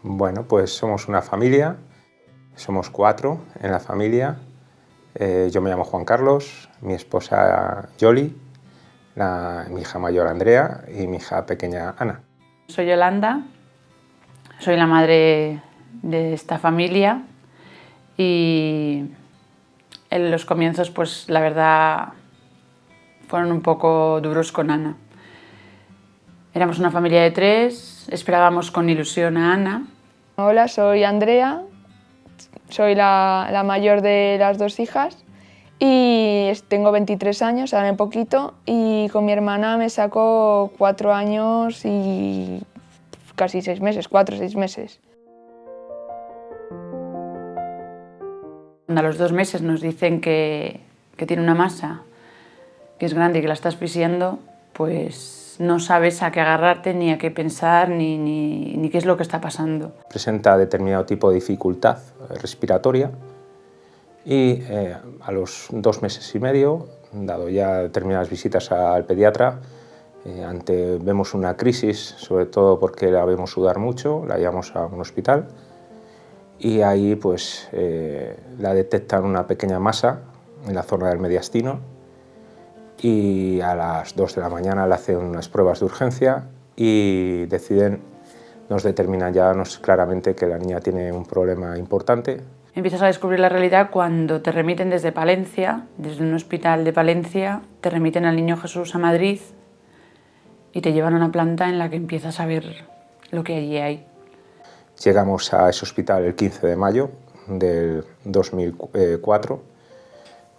Bueno, pues somos una familia, somos 4 en la familia. Yo me llamo Juan Carlos, mi esposa Yoli, mi hija mayor Andrea y mi hija pequeña Ana. Soy Yolanda, soy la madre de esta familia y en los comienzos, pues la verdad, fueron un poco duros con Ana. Éramos una familia de 3, esperábamos con ilusión a Ana. Hola, soy Andrea, soy la mayor de las 2 hijas y tengo 23 años, ahora en poquito, y con mi hermana me saco 4 años y casi 6 meses, 4 o 6 meses. A los 2 meses nos dicen que tiene una masa que es grande y que la está asfixiando, pues no sabes a qué agarrarte, ni a qué pensar, ni qué es lo que está pasando. Presenta determinado tipo de dificultad respiratoria y a los 2 meses y medio, dado ya determinadas visitas al pediatra, vemos una crisis, sobre todo porque la vemos sudar mucho, la llevamos a un hospital y ahí pues la detectan una pequeña masa en la zona del mediastino y a las 2 de la mañana le hacen unas pruebas de urgencia y nos determinan ya claramente que la niña tiene un problema importante. Empiezas a descubrir la realidad cuando te remiten desde Palencia, desde un hospital de Palencia, te remiten al Niño Jesús a Madrid y te llevan a una planta en la que empiezas a ver lo que allí hay. Llegamos a ese hospital el 15 de mayo del 2004.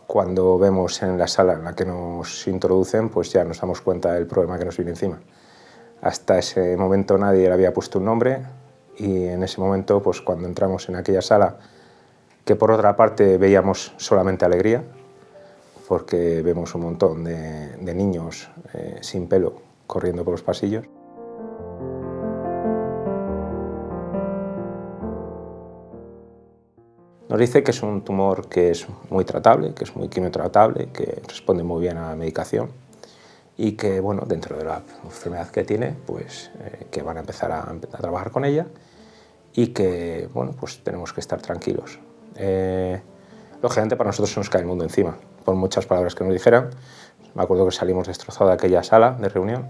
Cuando vemos en la sala en la que nos introducen, pues ya nos damos cuenta del problema que nos viene encima. Hasta ese momento nadie le había puesto un nombre y en ese momento, pues cuando entramos en aquella sala, que por otra parte veíamos solamente alegría, porque vemos un montón de niños sin pelo corriendo por los pasillos. Nos dice que es un tumor que es muy tratable, que es muy quimiotratable, que responde muy bien a la medicación y que, bueno, dentro de la enfermedad que tiene, pues que van a empezar a trabajar con ella y que, bueno, pues tenemos que estar tranquilos. Lógicamente para nosotros se nos cae el mundo encima, por muchas palabras que nos dijeran. Me acuerdo que salimos destrozados de aquella sala de reunión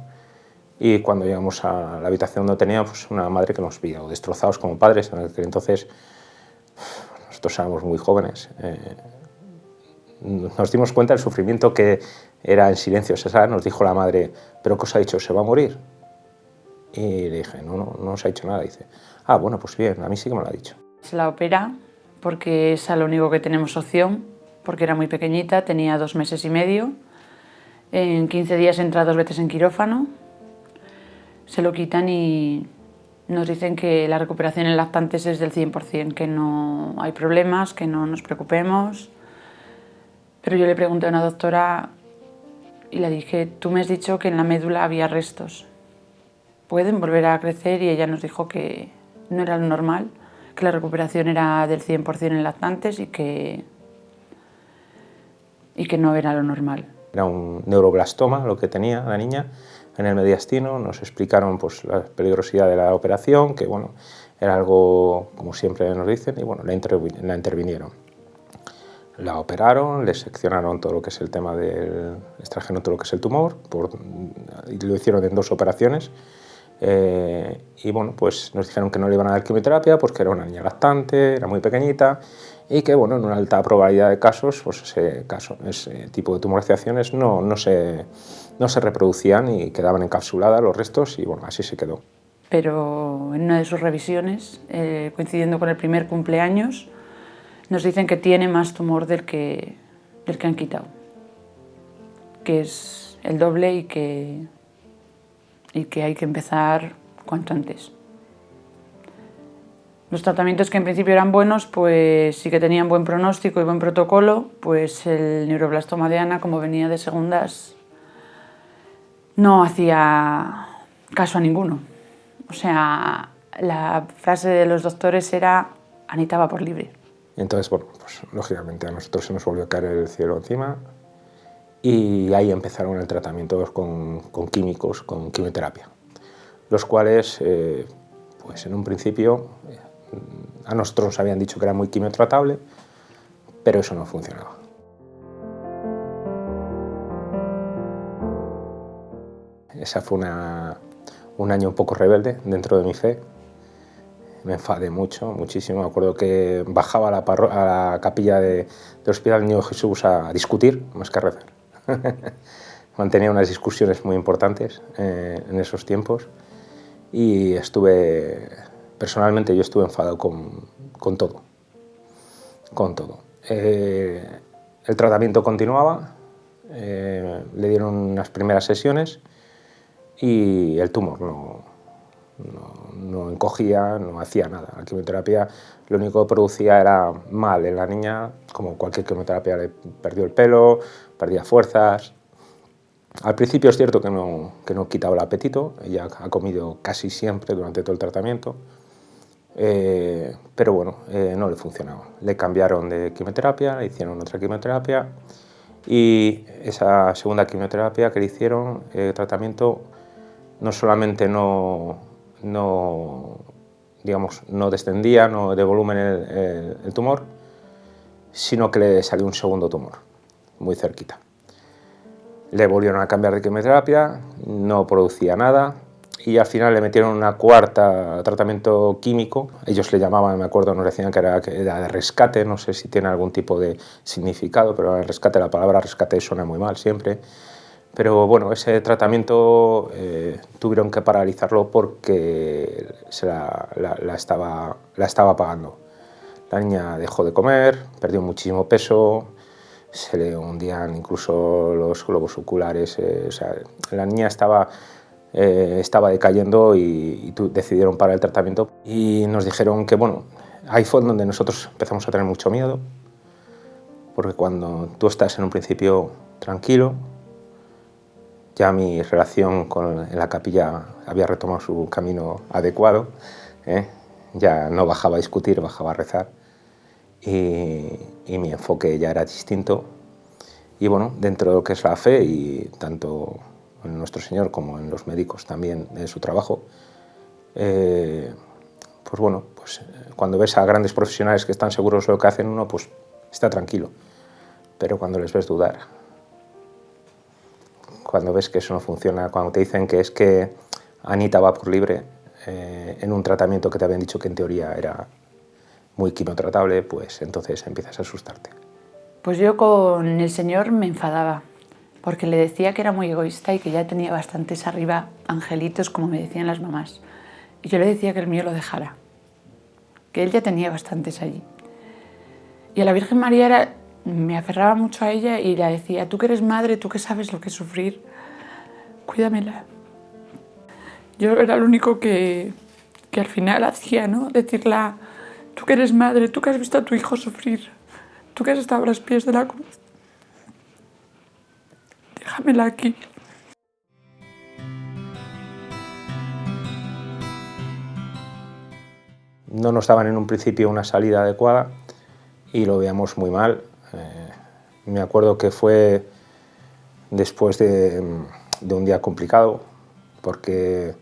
y cuando llegamos a la habitación donde teníamos una madre que nos vio destrozados como padres, en aquel entonces nosotros éramos muy jóvenes. Nos dimos cuenta del sufrimiento que era en silencio. Nos dijo la madre, ¿pero qué os ha dicho? ¿Se va a morir? Y le dije, no se ha dicho nada. Y dice, ah, bueno, pues bien, a mí sí que me lo ha dicho. Se la opera porque es a lo único que tenemos opción, porque era muy pequeñita, tenía 2 meses y medio. En 15 días entra 2 veces en quirófano, se lo quitan y nos dicen que la recuperación en lactantes es del 100%, que no hay problemas, que no nos preocupemos. Pero yo le pregunté a una doctora y le dije, tú me has dicho que en la médula había restos. ¿Pueden volver a crecer? Y ella nos dijo que no era lo normal, que la recuperación era del 100% en lactantes y que no era lo normal. Era un neuroblastoma lo que tenía la niña en el mediastino. Nos explicaron pues, la peligrosidad de la operación, que bueno, era algo, como siempre nos dicen, y bueno, la intervinieron. La operaron, le seccionaron todo lo que es el tema del extrajeron todo lo que es el tumor, y lo hicieron en 2 operaciones. Y bueno, pues nos dijeron que no le iban a dar quimioterapia porque era una niña lactante, era muy pequeñita y que bueno, en una alta probabilidad de casos, pues ese tipo de tumorizaciones no se reproducían y quedaban encapsuladas los restos y bueno, así se quedó. Pero en una de sus revisiones, coincidiendo con el primer cumpleaños, nos dicen que tiene más tumor del que han quitado, que es el doble y que hay que empezar cuanto antes. Los tratamientos que en principio eran buenos, pues sí que tenían buen pronóstico y buen protocolo, pues el neuroblastoma de Ana, como venía de segundas, no hacía caso a ninguno. O sea, la frase de los doctores era Anita va por libre. Entonces, bueno, pues lógicamente a nosotros se nos volvió a caer el cielo encima y ahí empezaron el tratamiento con químicos, con quimioterapia, los cuales pues en un principio a nosotros nos habían dicho que era muy quimiotratable, pero eso no funcionaba. Esa fue un año un poco rebelde dentro de mi fe. Me enfadé muchísimo. Me acuerdo que bajaba a la capilla del Hospital del Niño Jesús a discutir más que a rezar. Mantenía unas discusiones muy importantes en esos tiempos y personalmente yo estuve enfadado con todo. El tratamiento continuaba, le dieron unas primeras sesiones y el tumor no encogía, no hacía nada. La quimioterapia lo único que producía era mal en la niña, como cualquier quimioterapia, le perdió el pelo, perdía fuerzas. Al principio es cierto que no quitaba el apetito, ella ha comido casi siempre durante todo el tratamiento, pero bueno, no le funcionaba. Le cambiaron de quimioterapia, le hicieron otra quimioterapia y esa segunda quimioterapia que le hicieron, tratamiento, no solamente no descendía de volumen el tumor, sino que le salió un segundo tumor, muy cerquita. Le volvieron a cambiar de quimioterapia, no producía nada y al final le metieron una cuarta tratamiento químico. Ellos le llamaban, me acuerdo, nos decían que era de rescate, no sé si tiene algún tipo de significado, pero el rescate, la palabra rescate suena muy mal siempre. Pero bueno, ese tratamiento tuvieron que paralizarlo porque la estaba pagando. La niña dejó de comer, perdió muchísimo peso, se le hundían incluso los globos oculares. O sea, la niña estaba decayendo y decidieron parar el tratamiento. Y nos dijeron que, bueno, ahí fue donde nosotros empezamos a tener mucho miedo, porque cuando tú estás en un principio tranquilo, ya mi relación en la capilla había retomado su camino adecuado, ya no bajaba a discutir, bajaba a rezar y mi enfoque ya era distinto. Y bueno, dentro de lo que es la fe y tanto en nuestro Señor como en los médicos también en su trabajo, pues bueno, pues cuando ves a grandes profesionales que están seguros de lo que hacen, uno pues está tranquilo, pero cuando les ves dudar, cuando ves que eso no funciona, cuando te dicen que es que Anita va por libre en un tratamiento que te habían dicho que en teoría era muy quimiotratable, pues entonces empiezas a asustarte. Pues yo con el Señor me enfadaba, porque le decía que era muy egoísta y que ya tenía bastantes arriba angelitos, como me decían las mamás. Y yo le decía que el mío lo dejara, que él ya tenía bastantes allí. Y a la Virgen María me aferraba mucho a ella y le decía, tú que eres madre, tú que sabes lo que es sufrir, cuídamela. Yo era lo único que al final hacía, ¿no? Decirle, tú que eres madre, tú que has visto a tu hijo sufrir, tú que has estado a los pies de la cruz, déjamela aquí. No nos daban en un principio una salida adecuada y lo veíamos muy mal. Me acuerdo que fue después de un día complicado, porque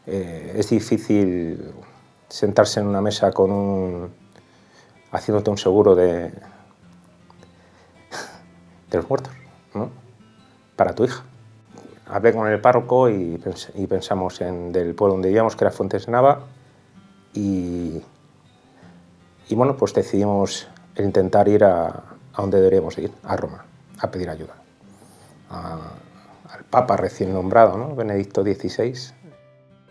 es difícil sentarse en una mesa haciéndote un seguro de los muertos, ¿no? Para tu hija. Hablé con el párroco y pensamos del pueblo donde vivíamos, que era Fuentes de Nava, y bueno, pues decidimos intentar ir a donde deberíamos ir, a Roma, a pedir ayuda. Al Papa recién nombrado, ¿no? Benedicto XVI,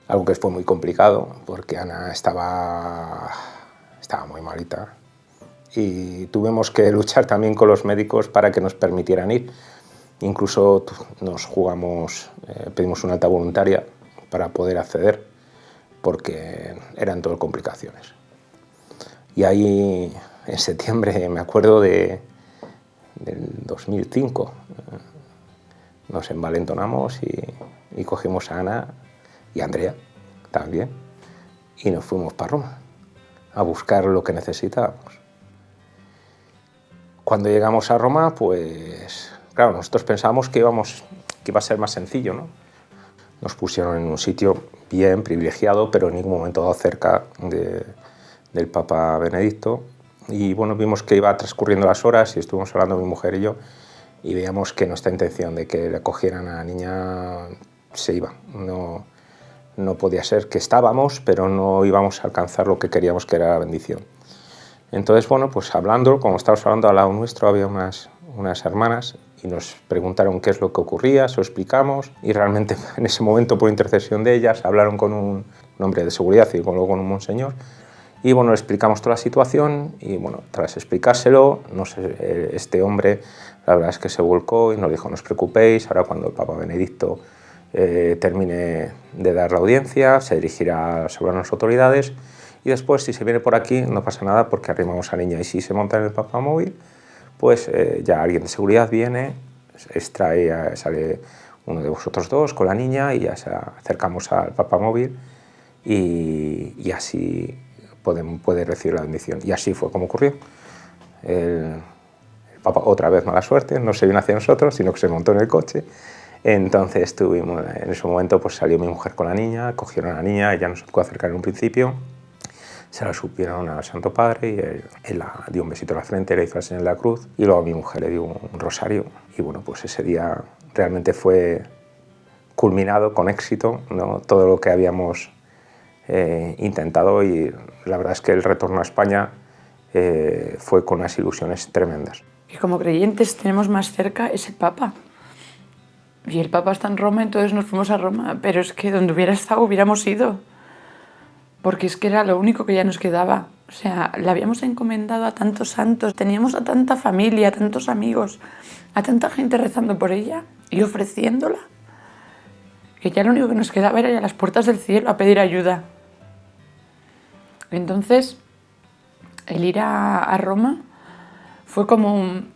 algo que fue muy complicado porque Ana estaba muy malita y tuvimos que luchar también con los médicos para que nos permitieran ir. Incluso pedimos una alta voluntaria para poder acceder porque eran todo complicaciones. Y ahí, en septiembre, me acuerdo del 2005, nos envalentonamos y cogimos a Ana y a Andrea también y nos fuimos para Roma a buscar lo que necesitábamos. Cuando llegamos a Roma, pues claro, nosotros pensábamos que iba a ser más sencillo, ¿no? Nos pusieron en un sitio bien privilegiado, pero en ningún momento cerca del Papa Benedicto. Y bueno, vimos que iba transcurriendo las horas y estuvimos hablando mi mujer y yo, y veíamos que nuestra intención de que le acogieran a la niña se iba. No podía ser, que estábamos, pero no íbamos a alcanzar lo que queríamos, que era la bendición. Entonces, bueno, pues hablando, como estábamos hablando, al lado nuestro había unas hermanas y nos preguntaron qué es lo que ocurría, se lo explicamos, y realmente en ese momento, por intercesión de ellas, hablaron con un hombre de seguridad y luego con un monseñor, y bueno, le explicamos toda la situación, y bueno, tras explicárselo, este hombre, la verdad es que se volcó y nos dijo: no os preocupéis, ahora cuando el Papa Benedicto termine de dar la audiencia, se dirigirá sobre las autoridades, y después, si se viene por aquí, no pasa nada porque arrimamos a la niña, y si se monta en el papamóvil, pues ya alguien de seguridad viene, sale uno de vosotros dos con la niña y ya se acercamos al papamóvil y así puede recibir la bendición. Y así fue como ocurrió. El Papa, otra vez mala suerte, no se vino hacia nosotros, sino que se montó en el coche. Entonces en ese momento pues salió mi mujer con la niña, cogieron a la niña, ella no se pudo acercar en un principio, se la supieron al Santo Padre y él la dio un besito en la frente, le hizo la señal de la cruz, y luego a mi mujer le dio un rosario. Y bueno, pues ese día realmente fue culminado con éxito, ¿no?, todo lo que habíamos intentado, y la verdad es que el retorno a España fue con unas ilusiones tremendas. Que como creyentes tenemos más cerca es el Papa. Y el Papa está en Roma, entonces nos fuimos a Roma, pero es que donde hubiera estado hubiéramos ido, porque es que era lo único que ya nos quedaba. O sea, le habíamos encomendado a tantos santos, teníamos a tanta familia, a tantos amigos, a tanta gente rezando por ella y ofreciéndola, que ya lo único que nos quedaba era ir a las puertas del cielo a pedir ayuda. Entonces, el ir a Roma fue como un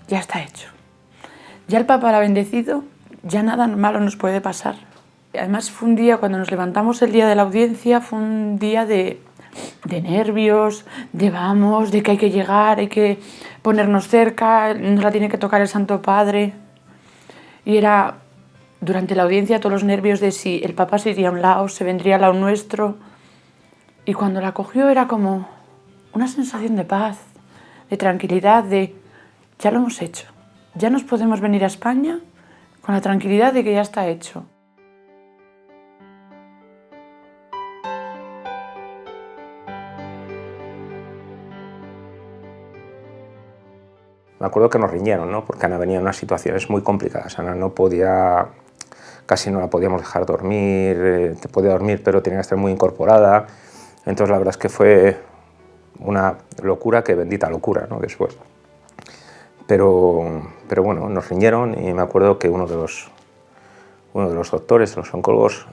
ya está hecho. Ya el Papa la ha bendecido, ya nada malo nos puede pasar. Además fue un día, cuando nos levantamos el día de la audiencia, fue un día de nervios, de que hay que llegar, hay que ponernos cerca, nos la tiene que tocar el Santo Padre. Y era durante la audiencia todos los nervios de si el Papa se iría a un lado, se vendría al lado nuestro. Y cuando la cogió era como una sensación de paz, de tranquilidad, de ya lo hemos hecho. Ya nos podemos venir a España con la tranquilidad de que ya está hecho. Me acuerdo que nos riñeron, ¿no?, porque Ana venía en unas situaciones muy complicadas. Ana no podía, casi no la podíamos dejar dormir, podía dormir pero tenía que estar muy incorporada. Entonces la verdad es que fue una locura, que bendita locura, ¿no?, después. Pero bueno, nos riñeron, y me acuerdo que uno de los doctores, los oncólogos,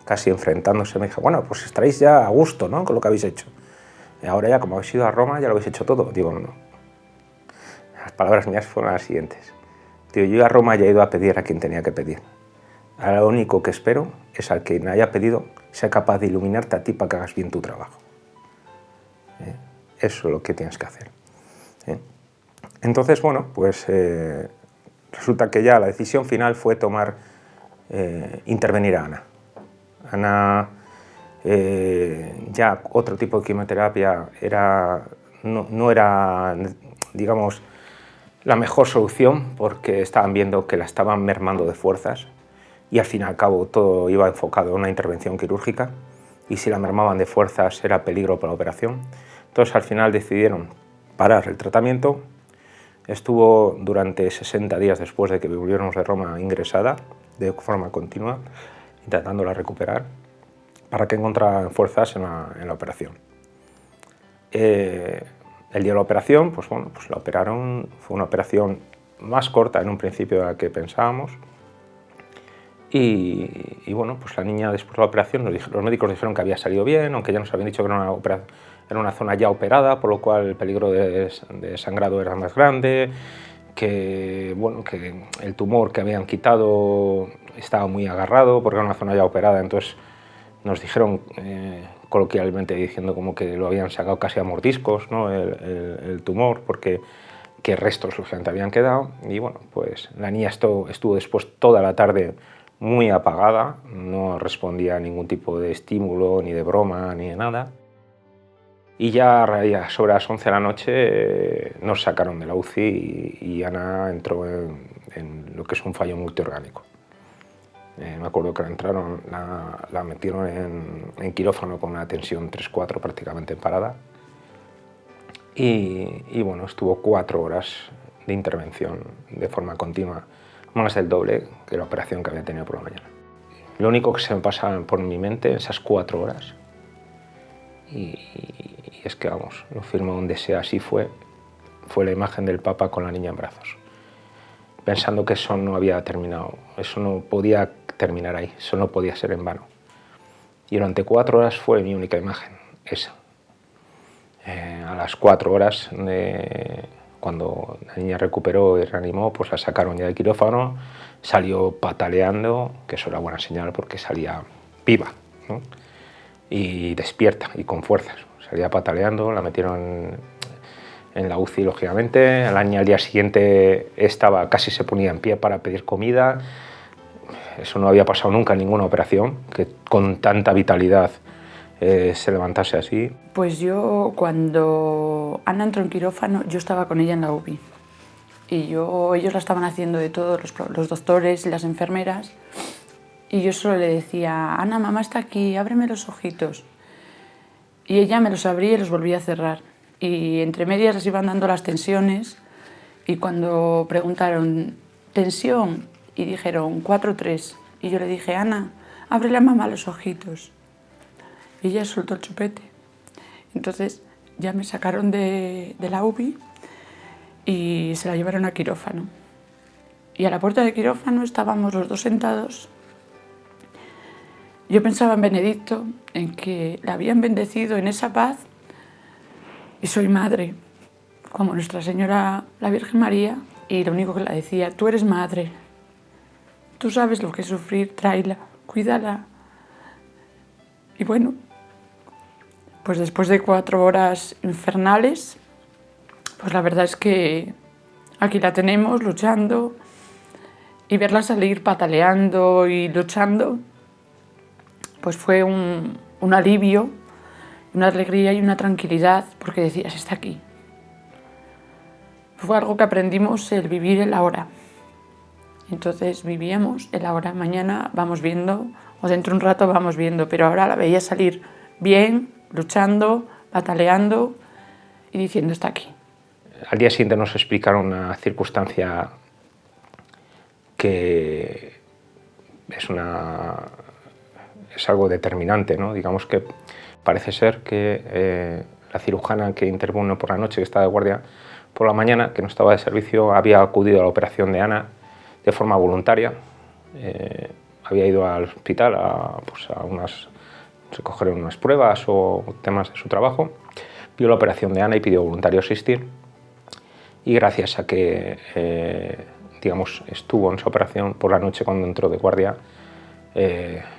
casi enfrentándose, me dijo: bueno, pues estaréis ya a gusto, ¿no?, con lo que habéis hecho. Ahora ya, como habéis ido a Roma, ya lo habéis hecho todo. Digo, no. Las palabras mías fueron las siguientes. Digo, yo a Roma ya he ido a pedir a quien tenía que pedir. Ahora lo único que espero es al que me haya pedido sea capaz de iluminarte a ti para que hagas bien tu trabajo. Eso es lo que tienes que hacer. Entonces, bueno, pues resulta que ya la decisión final fue intervenir a Ana. Ana, ya otro tipo de quimioterapia no era, digamos, la mejor solución, porque estaban viendo que la estaban mermando de fuerzas, y al fin y al cabo todo iba enfocado en una intervención quirúrgica, y si la mermaban de fuerzas era peligro para la operación. Entonces al final decidieron parar el tratamiento. Estuvo durante 60 días después de que volviéramos de Roma ingresada de forma continua, intentándola recuperar, para que encontrara fuerzas en la operación. El día de la operación, pues bueno, pues la operaron. Fue una operación más corta en un principio de la que pensábamos. Y bueno, pues la niña, después de la operación, los médicos dijeron que había salido bien, aunque ya nos habían dicho que era una zona ya operada, por lo cual el peligro de sangrado era más grande, que, bueno, que el tumor que habían quitado estaba muy agarrado porque era una zona ya operada. Entonces nos dijeron, coloquialmente diciendo, como que lo habían sacado casi a mordiscos, ¿no?, el tumor, porque que restos lógicamente habían quedado. Y bueno, pues la niña estuvo después toda la tarde muy apagada, no respondía a ningún tipo de estímulo, ni de broma, ni de nada. Y ya sobre las 11 de la noche nos sacaron de la UCI y Ana entró en lo que es un fallo multiorgánico. Me acuerdo que la metieron en quirófano con una tensión 3-4 prácticamente en parada. Y bueno, estuvo 4 horas de intervención de forma continua, más del doble que la operación que había tenido por la mañana. Lo único que se me pasa por mi mente esas 4 horas, y es que vamos, lo firmo donde sea, así fue la imagen del Papa con la niña en brazos, pensando que eso no había terminado, eso no podía terminar ahí, eso no podía ser en vano. Y durante 4 horas fue mi única imagen, esa. A las 4 horas, cuando la niña recuperó y reanimó, pues la sacaron ya del quirófano, salió pataleando, que eso era buena señal porque salía viva, ¿no? Y despierta y con fuerzas. Salía pataleando, la metieron en la UCI, lógicamente. La niña al día siguiente casi se ponía en pie para pedir comida. Eso no había pasado nunca en ninguna operación, que con tanta vitalidad se levantase así. Pues yo, cuando Ana entró en quirófano, yo estaba con ella en la UBI. Y ellos la estaban haciendo de todo, los doctores y las enfermeras. Y yo solo le decía, Ana, mamá está aquí, ábreme los ojitos. Y ella me los abría y los volvía a cerrar. Y entre medias les iban dando las tensiones. Y cuando preguntaron, ¿tensión? Y dijeron, 4-3. Y yo le dije, Ana, ábrele a mamá los ojitos. Y ella soltó el chupete. Entonces ya me sacaron de la UBI y se la llevaron a quirófano. Y a la puerta de quirófano estábamos los dos sentados. Yo pensaba en Benedicto, en que la habían bendecido en esa paz, y soy madre, como Nuestra Señora la Virgen María, y lo único que la decía, tú eres madre, tú sabes lo que es sufrir, tráela, cuídala. Y bueno, pues después de 4 horas infernales, pues la verdad es que aquí la tenemos luchando, y verla salir pataleando y luchando, pues fue un alivio, una alegría y una tranquilidad, porque decías, está aquí. Fue algo que aprendimos, el vivir el ahora. Entonces vivíamos el ahora, mañana vamos viendo, o dentro de un rato vamos viendo, pero ahora la veía salir bien, luchando, pataleando y diciendo, está aquí. Al día siguiente nos explicaron una circunstancia que es algo determinante, ¿no? Digamos que parece ser que la cirujana que intervino por la noche, que estaba de guardia por la mañana, que no estaba de servicio, había acudido a la operación de Ana de forma voluntaria. Había ido al hospital a recoger unas pruebas o temas de su trabajo, vio la operación de Ana y pidió voluntario asistir. Y gracias a que digamos, estuvo en esa operación por la noche cuando entró de guardia,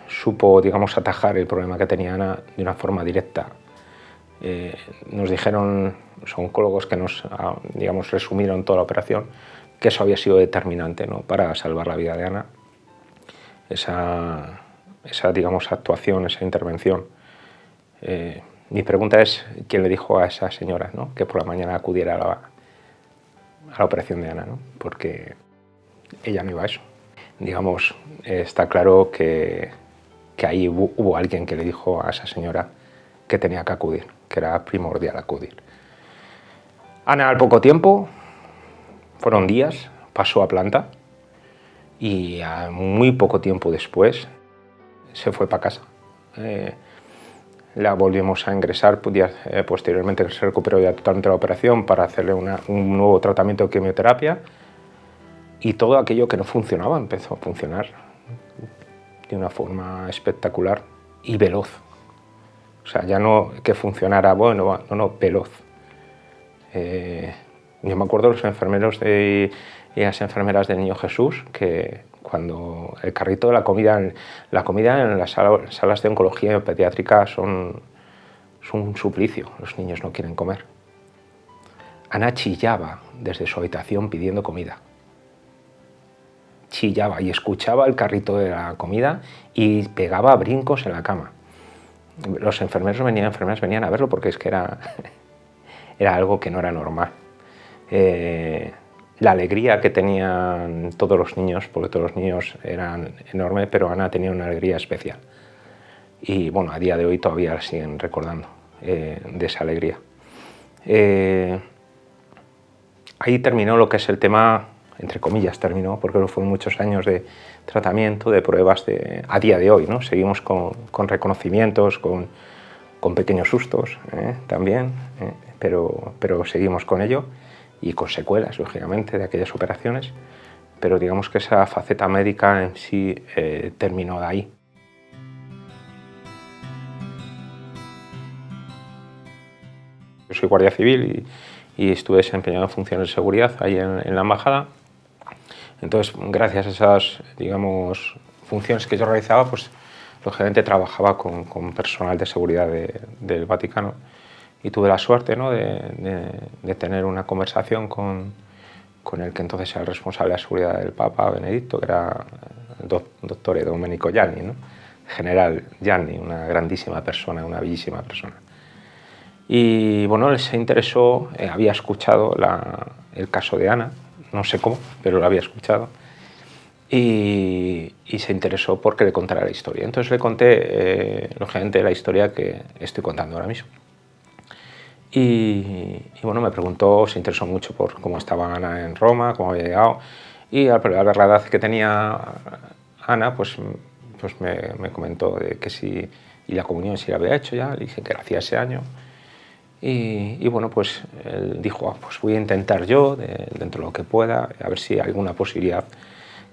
supo, digamos, atajar el problema que tenía Ana de una forma directa. Nos dijeron los oncólogos que nos, digamos, resumieron toda la operación, que eso había sido determinante, ¿no?, para salvar la vida de Ana. Esa digamos, actuación, esa intervención. Mi pregunta es, ¿quién le dijo a esa señora, ¿no?, que por la mañana acudiera a la operación de Ana, ¿no?, porque ella no iba a eso. Digamos, está claro que ahí hubo alguien que le dijo a esa señora que tenía que acudir, que era primordial acudir. Ana, al poco tiempo, fueron días, pasó a planta y a muy poco tiempo después se fue para casa. La volvimos a ingresar, posteriormente se recuperó ya totalmente la operación para hacerle un nuevo tratamiento de quimioterapia, y todo aquello que no funcionaba empezó a funcionar de una forma espectacular y veloz. O sea, ya no que funcionara bueno, no, veloz. Yo me acuerdo de los enfermeros y las enfermeras del Niño Jesús, que cuando el carrito de la comida en las salas de oncología pediátrica son un suplicio, los niños no quieren comer. Ana chillaba desde su habitación pidiendo comida, chillaba y escuchaba el carrito de la comida y pegaba brincos en la cama. Los enfermeras venían a verlo porque es que era algo que no era normal. La alegría que tenían todos los niños, porque todos los niños eran enormes, pero Ana tenía una alegría especial. Y bueno, a día de hoy todavía la siguen recordando de esa alegría. Ahí terminó lo que es el tema, entre comillas terminó, porque fueron muchos años de tratamiento, de pruebas a día de hoy, ¿no? Seguimos con reconocimientos, con pequeños sustos también, pero seguimos con ello y con secuelas, lógicamente, de aquellas operaciones, pero digamos que esa faceta médica en sí terminó de ahí. Yo soy guardia civil y estuve desempeñando funciones de seguridad ahí en la embajada. Entonces, gracias a esas, digamos, funciones que yo realizaba, pues lógicamente trabajaba con personal de seguridad del Vaticano y tuve la suerte, ¿no?, de tener una conversación con el que entonces era el responsable de la seguridad del Papa Benedicto, que era el doctor Domenico Gianni, ¿no?, general Gianni, una grandísima persona, una bellísima persona. Y bueno, él se interesó, había escuchado el caso de Ana, no sé cómo, pero lo había escuchado, y se interesó porque le contara la historia. Entonces le conté, lógicamente, la historia que estoy contando ahora mismo. Y bueno, me preguntó, se interesó mucho por cómo estaba Ana en Roma, cómo había llegado, y al ver la edad que tenía Ana, pues me comentó de que si, y la comunión si la había hecho ya, le dije que la hacía ese año. Y bueno, pues él dijo, pues voy a intentar yo, dentro de lo que pueda, a ver si hay alguna posibilidad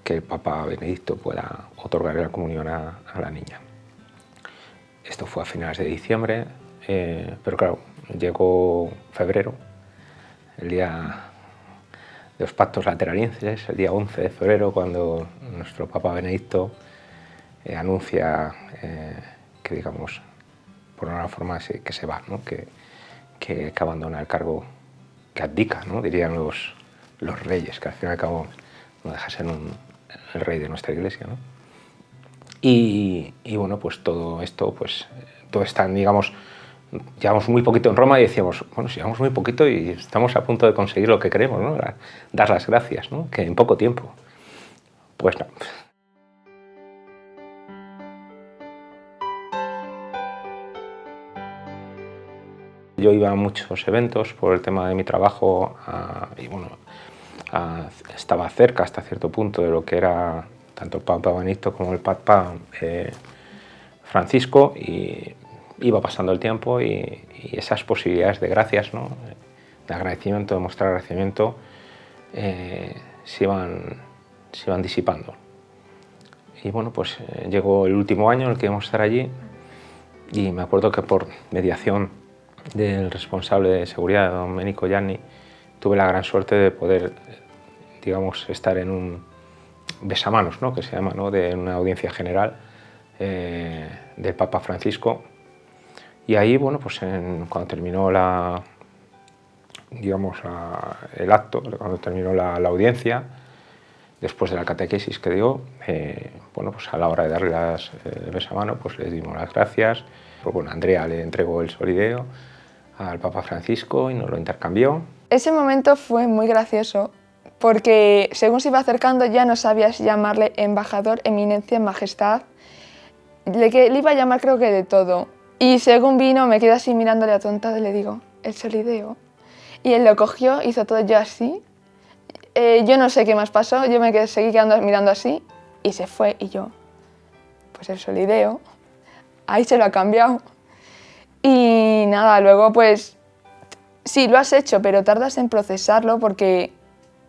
que el Papa Benedicto pueda otorgarle la comunión a la niña. Esto fue a finales de diciembre, pero claro, llegó febrero, el día de los pactos lateranenses, el día 11 de febrero, cuando nuestro Papa Benedicto anuncia que, digamos, por una forma que se va, ¿no?, que abandona el cargo, que abdica, ¿no?, dirían los reyes, que al fin y al cabo no deja de ser el rey de nuestra iglesia, ¿no? Y bueno, pues todo esto, pues todo está, digamos, llevamos muy poquito en Roma y decíamos, bueno, si llevamos muy poquito y estamos a punto de conseguir lo que queremos, ¿no?, dar las gracias, ¿no?, que en poco tiempo. Pues no. Yo iba a muchos eventos por el tema de mi trabajo y bueno, estaba cerca hasta cierto punto de lo que era tanto el Papa Benedicto como el Papa Francisco, y iba pasando el tiempo y esas posibilidades de gracias, ¿no?, de agradecimiento, de mostrar agradecimiento, se iban disipando. Y bueno, pues llegó el último año en el que íbamos a estar allí y me acuerdo que por mediación del responsable de seguridad, Domenico Gianni, tuve la gran suerte de poder, digamos, estar en un besamanos, ¿no?, que se llama, ¿no?, de una audiencia general del Papa Francisco. Y ahí, bueno, pues cuando terminó el acto, cuando terminó la audiencia, después de la catequesis que dio, bueno, pues a la hora de darle el besamano, pues les dimos las gracias. Pues bueno, Andrea le entregó el solideo al Papa Francisco y nos lo intercambió. Ese momento fue muy gracioso porque según se iba acercando ya no sabía si llamarle embajador, eminencia, majestad. Le iba a llamar creo que de todo. Y según vino me quedé así mirándole atontado y le digo, el solideo. Y él lo cogió, hizo todo yo así. Yo no sé qué más pasó, yo seguí quedando mirando así y se fue y yo, pues el solideo, ahí se lo ha cambiado. Y nada, luego pues sí, lo has hecho, pero tardas en procesarlo porque,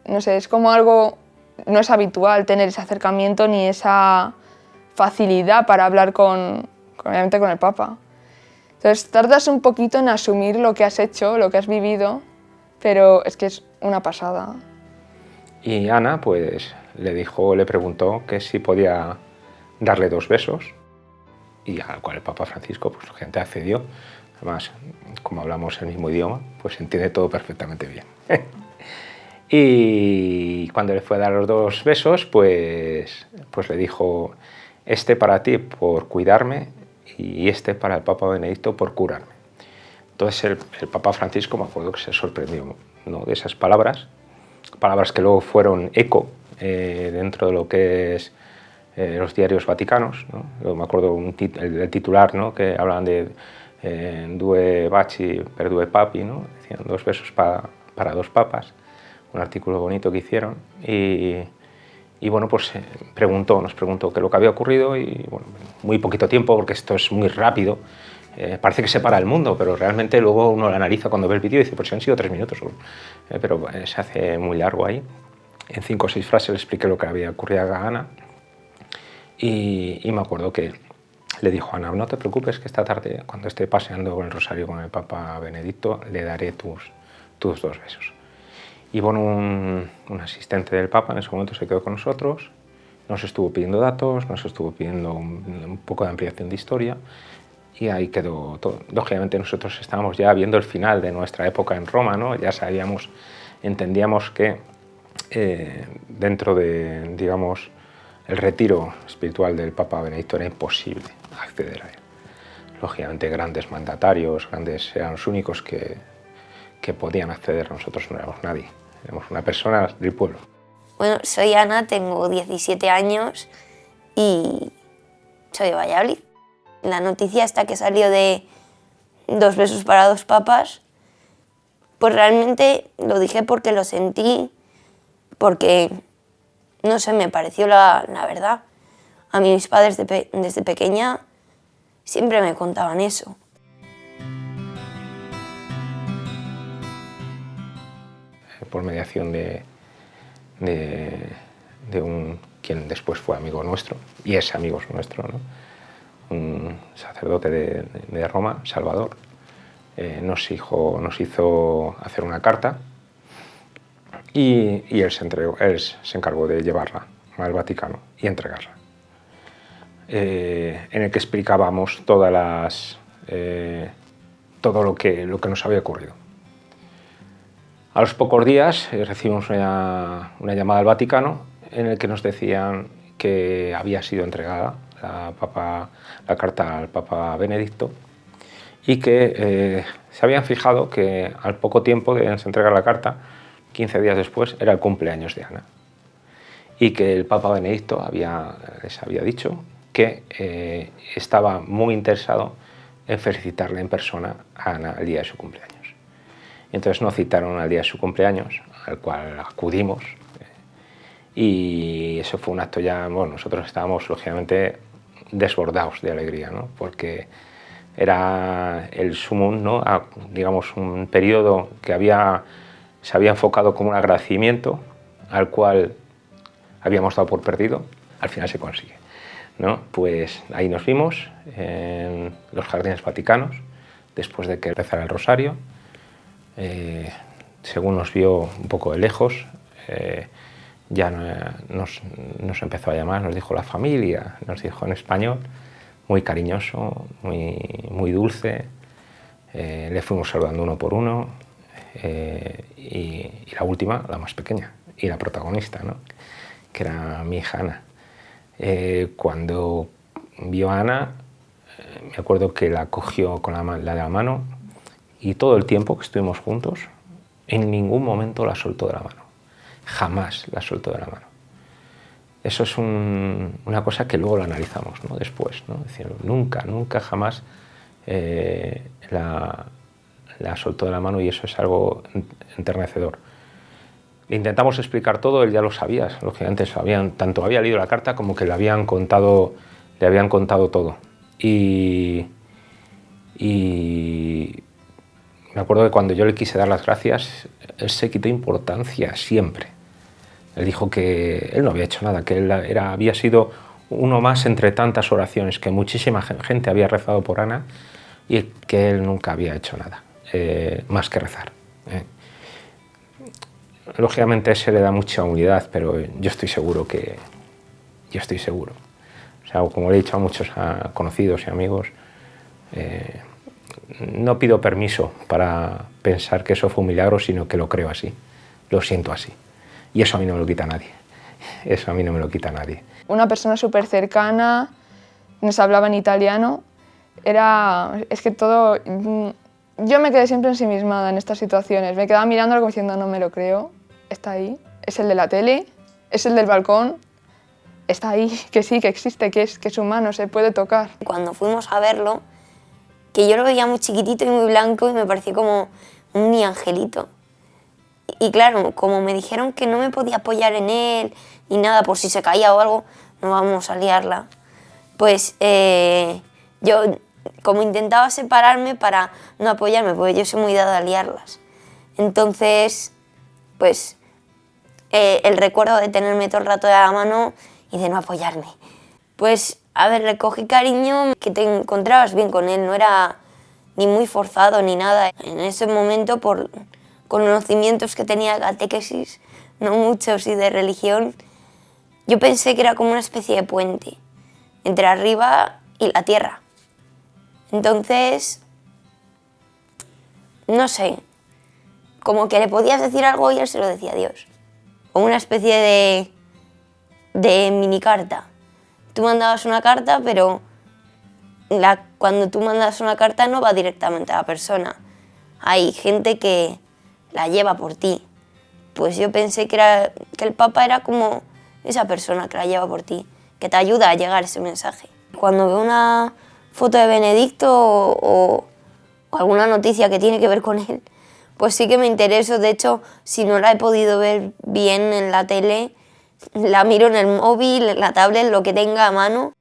no sé, es como algo, no es habitual tener ese acercamiento ni esa facilidad para hablar obviamente con el Papa. Entonces tardas un poquito en asumir lo que has hecho, lo que has vivido, pero es que es una pasada. Y Ana, pues, le preguntó que si podía darle 2 besos, y al cual el Papa Francisco, pues, gente accedió. Además, como hablamos el mismo idioma, pues entiende todo perfectamente bien. Y cuando le fue a dar los 2 besos, pues le dijo: este para ti por cuidarme y este para el Papa Benedicto por curarme. Entonces el Papa Francisco, me acuerdo que se sorprendió, ¿no?, de esas palabras que luego fueron eco dentro de lo que es los diarios vaticanos, ¿no? Yo me acuerdo el titular, ¿no?, que hablaban de due baci per due papi, ¿no? Decían 2 besos para 2 papas, un artículo bonito que hicieron. Y bueno, pues nos preguntó qué es lo que había ocurrido, y bueno, muy poquito tiempo, porque esto es muy rápido. Parece que se para el mundo, pero realmente luego uno lo analiza cuando ve el vídeo y dice: pues han sido 3 minutos solo. Pero se hace muy largo ahí. En 5 o 6 frases le expliqué lo que había ocurrido a Ana, y me acuerdo que le dijo a Ana: no te preocupes, que esta tarde, cuando esté paseando con el rosario con el Papa Benedicto, le daré tus 2 besos. Y bueno, un asistente del Papa en ese momento se quedó con nosotros, nos estuvo pidiendo datos, nos estuvo pidiendo un poco de ampliación de historia, y ahí quedó todo. Lógicamente nosotros estábamos ya viendo el final de nuestra época en Roma, ¿no? Ya entendíamos que dentro de, digamos, el retiro espiritual del Papa Benedicto era imposible acceder a él. Lógicamente grandes mandatarios, eran los únicos que podían acceder. Nosotros no éramos nadie, éramos una persona del pueblo. Bueno, soy Ana, tengo 17 años y soy de Valladolid. La noticia esta que salió de 2 besos para 2 papas, pues realmente lo dije porque lo sentí, porque, no sé, me pareció la verdad. A mí mis padres desde pequeña siempre me contaban eso. Por mediación de quien después fue amigo nuestro, y es amigo nuestro, ¿no?, un sacerdote de Roma, Salvador, nos hizo hacer una carta, y él se encargó de llevarla al Vaticano y entregarla, en el que explicábamos todo lo que nos había ocurrido. A los pocos días recibimos una llamada al Vaticano en el que nos decían que había sido entregada la carta al Papa Benedicto, y que se habían fijado que al poco tiempo de entregar la carta, 15 días después, era el cumpleaños de Ana, y que el Papa Benedicto les había dicho que estaba muy interesado en felicitarle en persona a Ana el día de su cumpleaños. Entonces nos citaron al día de su cumpleaños, al cual acudimos, y eso fue un acto ya, bueno, nosotros estábamos lógicamente desbordados de alegría, ¿no?, porque era el sumum, ¿no?, digamos, un periodo que se había enfocado como un agradecimiento, al cual habíamos dado por perdido, al final se consigue, ¿no? Pues ahí nos vimos en los Jardines Vaticanos, después de que rezara el rosario. Según nos vio un poco de lejos, ya nos empezó a llamar, nos dijo la familia, nos dijo en español, muy cariñoso, muy dulce. Le fuimos saludando uno por uno, y la última, la más pequeña, y la protagonista, ¿no?, que era mi hija Ana. Cuando vio a Ana, me acuerdo que la cogió con la de la mano, y todo el tiempo que estuvimos juntos, en ningún momento la soltó de la mano. Jamás la soltó de la mano. Eso es una cosa que luego la analizamos, ¿no?, después, ¿no? Es decir, nunca jamás la soltó de la mano, y eso es algo enternecedor. Le intentamos explicar todo, él ya lo sabía, lógicamente tanto había leído la carta como que le habían contado todo. Y me acuerdo que cuando yo le quise dar las gracias, él se quitó importancia siempre. Él dijo que él no había hecho nada, que él había sido uno más entre tantas oraciones, que muchísima gente había rezado por Ana, y que él nunca había hecho nada, más que rezar. Lógicamente se le da mucha humildad, pero yo estoy seguro. O sea, como le he dicho a muchos conocidos y amigos, no pido permiso para pensar que eso fue un milagro, sino que lo creo así. lo siento así. Y eso a mí no me lo quita nadie. Eso a mí no me lo quita nadie. Una persona súper cercana, nos hablaba en italiano, es que todo... Yo me quedé siempre ensimismada en estas situaciones, me quedaba mirándolo como diciendo no me lo creo, está ahí, es el de la tele, es el del balcón, está ahí, que sí, que existe, que es humano, se puede tocar. Cuando fuimos a verlo, que yo lo veía muy chiquitito y muy blanco y me pareció como un ni angelito. Y claro, como me dijeron que no me podía apoyar en él ni nada por si se caía o algo, no vamos a liarla, pues yo como intentaba separarme para no apoyarme, porque yo soy muy dada a liarlas. Entonces, pues el recuerdo de tenerme todo el rato de la mano y de no apoyarme. Pues, a ver, le cogí cariño, que te encontrabas bien con él, no era ni muy forzado ni nada. En ese momento, por conocimientos que tenía de catequesis, no muchos, y de religión, yo pensé que era como una especie de puente entre arriba y la tierra. Entonces, no sé, como que le podías decir algo y él se lo decía a Dios. O una especie de mini carta. Tú mandabas una carta, pero cuando tú mandas una carta no va directamente a la persona. Hay gente que la lleva por ti. Pues yo pensé que el Papa era como esa persona que la lleva por ti, que te ayuda a llegar ese mensaje. Cuando veo una foto de Benedicto o alguna noticia que tiene que ver con él, pues sí que me intereso. De hecho, si no la he podido ver bien en la tele, la miro en el móvil, en la tablet, lo que tenga a mano.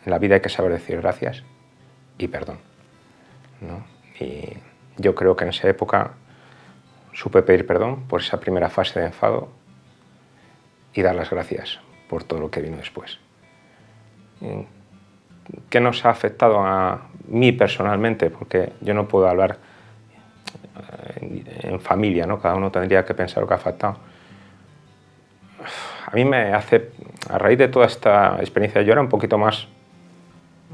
En la vida hay que saber decir gracias y perdón, ¿no? Y yo creo que en esa época supe pedir perdón por esa primera fase de enfado y dar las gracias por todo lo que vino después. ¿Qué nos ha afectado a mí personalmente? Porque yo no puedo hablar en familia, ¿no? Cada uno tendría que pensar lo que ha afectado. A mí me hace, a raíz de toda esta experiencia, yo era un poquito más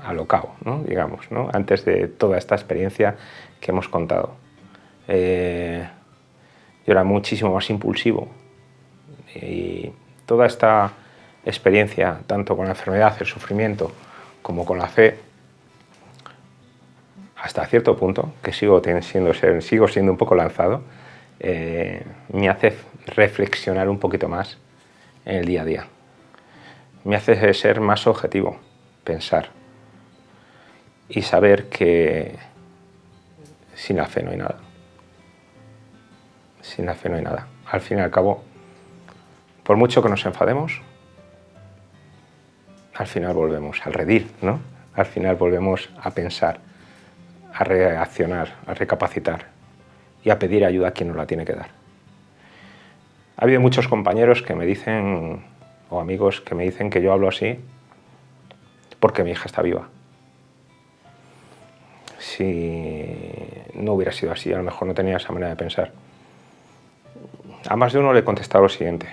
alocado, ¿no? Digamos, ¿no? Antes de toda esta experiencia que hemos contado. Yo era muchísimo más impulsivo y toda esta experiencia, tanto con la enfermedad, el sufrimiento, como con la fe, hasta cierto punto, que sigo siendo un poco lanzado, me hace reflexionar un poquito más en el día a día. Me hace ser más objetivo, pensar y saber que sin la fe no hay nada. Sin la fe no hay nada. Al fin y al cabo, por mucho que nos enfademos, al final volvemos al redil, ¿no? Al final volvemos a pensar, a reaccionar, a recapacitar y a pedir ayuda a quien nos la tiene que dar. Ha habido muchos compañeros que me dicen, o amigos que me dicen que yo hablo así porque mi hija está viva. Si no hubiera sido así, a lo mejor no tenía esa manera de pensar. A más de uno le he contestado lo siguiente.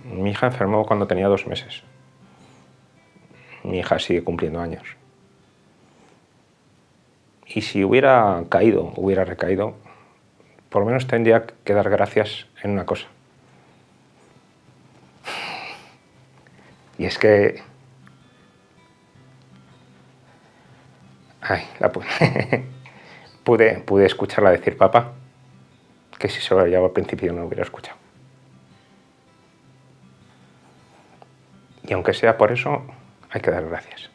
Mi hija enfermó cuando tenía 2 meses. Mi hija sigue cumpliendo años. Y si hubiera caído, hubiera recaído, por lo menos tendría que dar gracias en una cosa. Y es que... pude escucharla decir papá, que si se lo llevaba al principio no lo hubiera escuchado. Y aunque sea por eso, hay que dar gracias.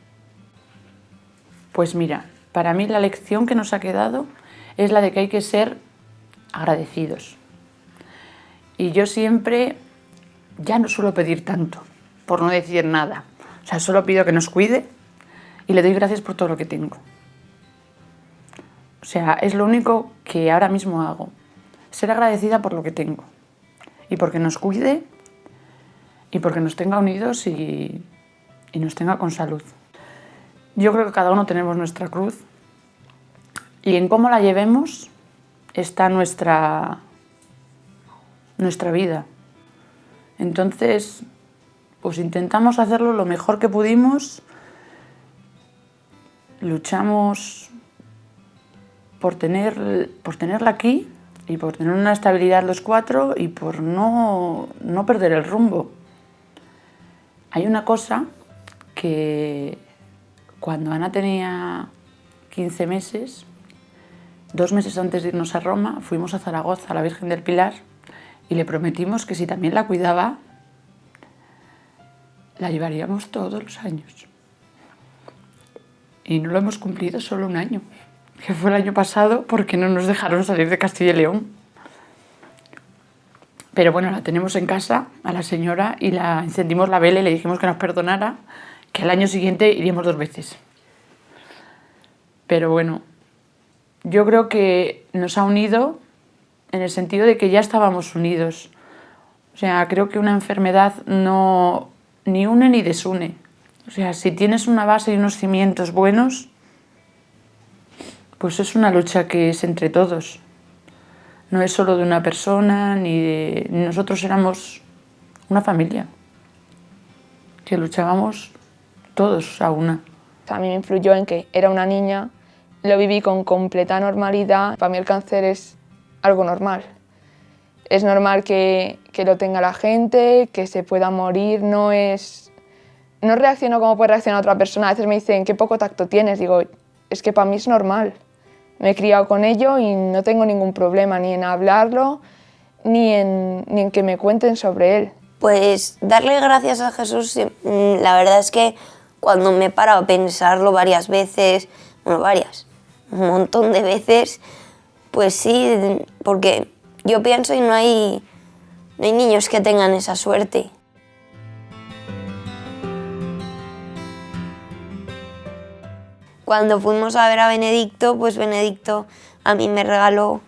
Pues mira, para mí la lección que nos ha quedado es la de que hay que ser agradecidos. Y yo siempre ya no suelo pedir tanto, por no decir nada. O sea, solo pido que nos cuide y le doy gracias por todo lo que tengo. O sea, es lo único que ahora mismo hago. Ser agradecida por lo que tengo. Y porque nos cuide y porque nos tenga unidos y nos tenga con salud. Yo creo que cada uno tenemos nuestra cruz y en cómo la llevemos está nuestra vida. Entonces, pues intentamos hacerlo lo mejor que pudimos luchamos por tenerla aquí y por tener una estabilidad los cuatro y por no perder el rumbo. Hay una cosa que cuando Ana tenía 15 meses, 2 meses antes de irnos a Roma, fuimos a Zaragoza, a la Virgen del Pilar, y le prometimos que si también la cuidaba, la llevaríamos todos los años. Y no lo hemos cumplido solo un año, que fue el año pasado porque no nos dejaron salir de Castilla y León. Pero bueno, la tenemos en casa, a la señora, y la encendimos la vela y le dijimos que nos perdonara, que al año siguiente iríamos 2 veces. Pero bueno, yo creo que nos ha unido en el sentido de que ya estábamos unidos. O sea, creo que una enfermedad no ni une ni desune. O sea, si tienes una base y unos cimientos buenos, pues es una lucha que es entre todos. No es solo de una persona, ni nosotros éramos una familia, que luchábamos todos a una. A mí me influyó en que era una niña, lo viví con completa normalidad. Para mí el cáncer es algo normal. Es normal que lo tenga la gente, que se pueda morir, no reacciono como puede reaccionar otra persona. A veces me dicen, qué poco tacto tienes. Digo, es que para mí es normal. Me he criado con ello y no tengo ningún problema ni en hablarlo, ni en que me cuenten sobre él. Pues darle gracias a Jesús, la verdad es que cuando me he parado a pensarlo varias veces, un montón de veces, pues sí, porque yo pienso y no hay niños que tengan esa suerte. Cuando fuimos a ver a Benedicto, pues Benedicto a mí me regaló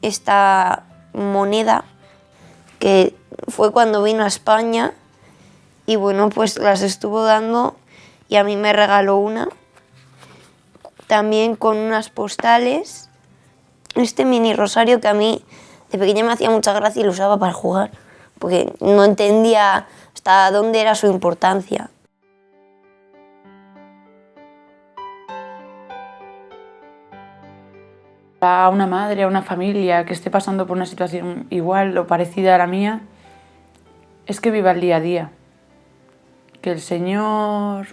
esta moneda que fue cuando vino a España y bueno, pues las estuvo dando y a mí me regaló una, también con unas postales, este mini rosario que a mí de pequeña me hacía mucha gracia y lo usaba para jugar, porque no entendía hasta dónde era su importancia. A una madre, a una familia que esté pasando por una situación igual o parecida a la mía, es que viva el día a día. Que el Señor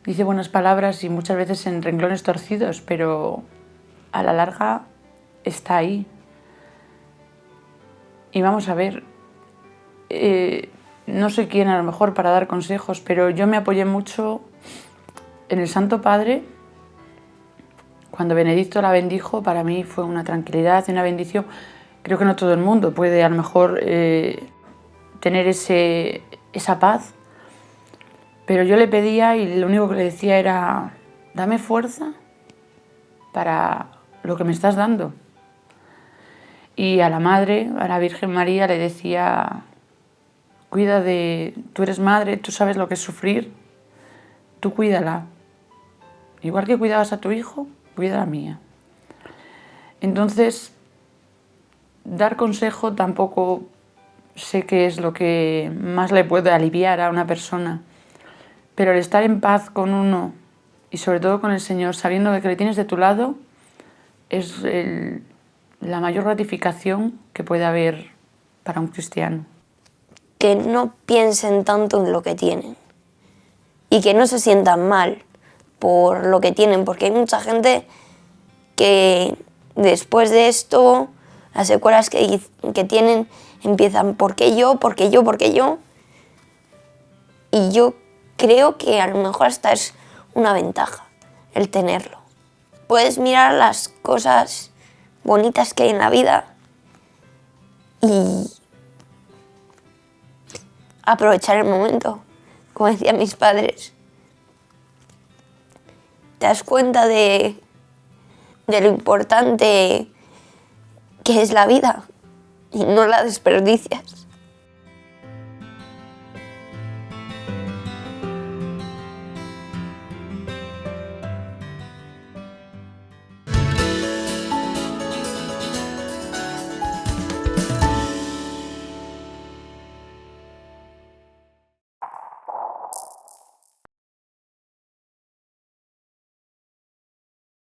dice buenas palabras y muchas veces en renglones torcidos, pero a la larga está ahí. Y vamos a ver, no sé quién a lo mejor para dar consejos, pero yo me apoyé mucho en el Santo Padre. Cuando Benedicto la bendijo, para mí fue una tranquilidad y una bendición. Creo que no todo el mundo puede a lo mejor tener esa paz, pero yo le pedía y lo único que le decía era, dame fuerza para lo que me estás dando. Y a la madre, a la Virgen María, le decía, tú eres madre, tú sabes lo que es sufrir, tú cuídala. Igual que cuidabas a tu hijo, cuida la mía. Entonces, dar consejo tampoco sé qué es lo que más le puede aliviar a una persona, pero el estar en paz con uno y sobre todo con el Señor, sabiendo que le tienes de tu lado, es la mayor gratificación que puede haber para un cristiano. Que no piensen tanto en lo que tienen y que no se sientan mal por lo que tienen, porque hay mucha gente que después de esto, las secuelas que tienen empiezan ¿por qué yo? ¿Por qué yo? ¿Por qué yo? Y yo creo que a lo mejor hasta es una ventaja el tenerlo. Puedes mirar las cosas bonitas que hay en la vida y aprovechar el momento, como decían mis padres. Te das cuenta de lo importante que es la vida y no la desperdicias.